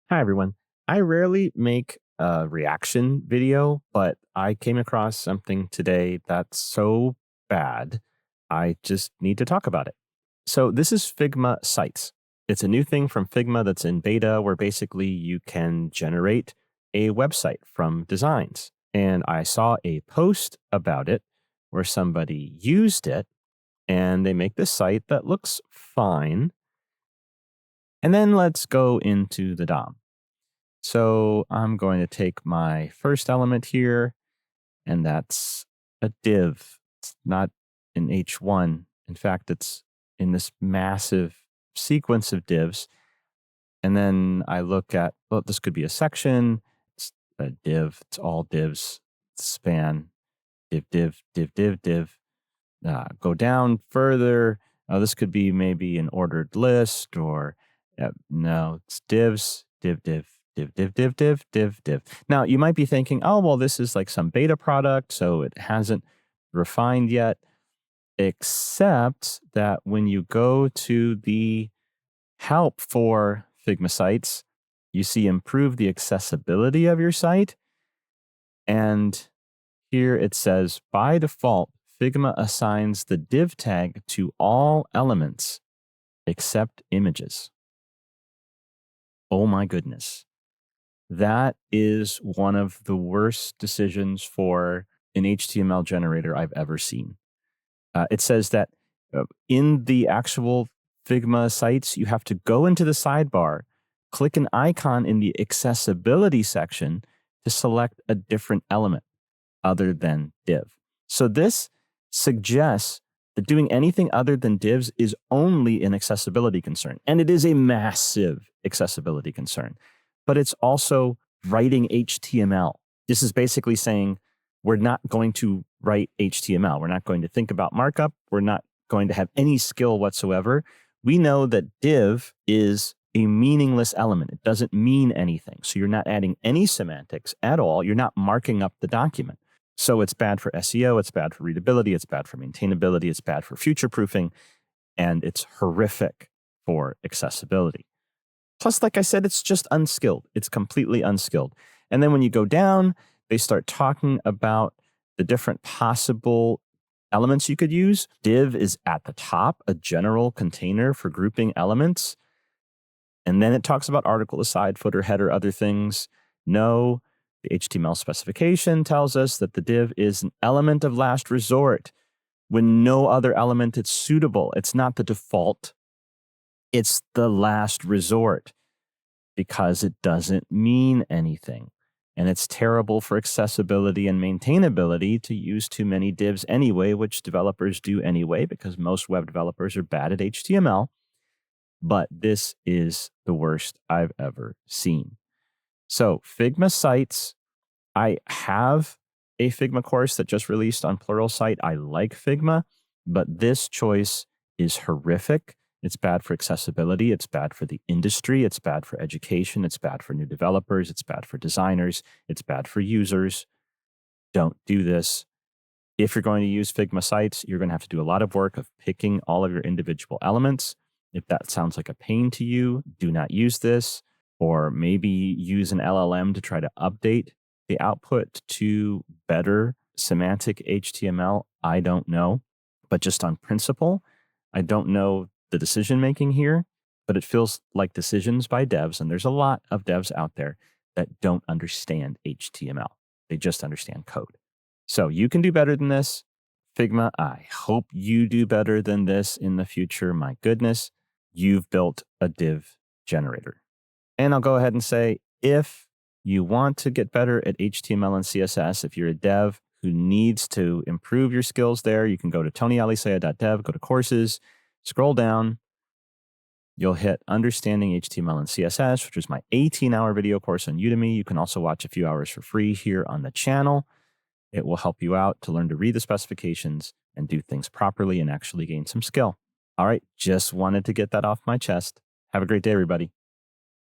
Hi, everyone. I rarely make a reaction video, but I came across something today that's so bad, I just need to talk about it. So, this is Figma Sites. It's a new thing from Figma that's in beta where basically you can generate a website from designs. And I saw a post about it where somebody used it and they make this site that looks fine. And then let's go into the DOM. So I'm going to take my first element here, and that's a div. It's not an H1. In fact, it's in this massive sequence of divs. And then I look at, well, this could be a section. It's a div. It's all divs. Span, div, div, div, div, div. Go down further. This could be maybe an ordered list or no, it's divs, div, div, div, div, div, div, div, div. Now, you might be thinking, oh, well, this is like some beta product, so it hasn't refined yet, except that when you go to the help for Figma sites, you see improve the accessibility of your site. And here it says, by default, Figma assigns the div tag to all elements except images. Oh my goodness. That is one of the worst decisions for an HTML generator I've ever seen. It says that in the actual Figma sites, you have to go into the sidebar, click an icon in the accessibility section to select a different element other than div. So this suggests that doing anything other than divs is only an accessibility concern. And it is a massive accessibility concern. But it's also writing HTML. This is basically saying we're not going to write HTML. We're not going to think about markup. We're not going to have any skill whatsoever. We know that div is a meaningless element. It doesn't mean anything. So you're not adding any semantics at all. You're not marking up the document. So it's bad for SEO, it's bad for readability, it's bad for maintainability, it's bad for future proofing, and it's horrific for accessibility. Plus, like I said, it's just unskilled. It's completely unskilled. And then when you go down, they start talking about the different possible elements you could use. Div is at the top, a general container for grouping elements. And then it talks about article aside, footer, header, other things. No, the HTML specification tells us that the div is an element of last resort. When no other element is suitable, it's not the default. It's the last resort because it doesn't mean anything. And it's terrible for accessibility and maintainability to use too many divs anyway, which developers do anyway, because most web developers are bad at HTML. But this is the worst I've ever seen. So Figma sites, I have a Figma course that just released on Pluralsight. I like Figma, but this choice is horrific. It's bad for accessibility. It's bad for the industry. It's bad for education. It's bad for new developers. It's bad for designers. It's bad for users. Don't do this. If you're going to use Figma sites, you're going to have to do a lot of work of picking all of your individual elements. If that sounds like a pain to you, do not use this, or maybe use an LLM to try to update the output to better semantic HTML. I don't know, but just on principle, I don't know the decision making here, but it feels like decisions by devs. And there's a lot of devs out there that don't understand HTML. They just understand code. So you can do better than this. Figma, I hope you do better than this in the future. My goodness, you've built a div generator. And I'll go ahead and say, if you want to get better at HTML and CSS, if you're a dev who needs to improve your skills there, you can go to tonyalisea.dev, go to courses, scroll down. You'll hit Understanding HTML and CSS, which is my 18-hour video course on Udemy. You can also watch a few hours for free here on the channel. It will help you out to learn to read the specifications and do things properly and actually gain some skill. All right, just wanted to get that off my chest. Have a great day, everybody.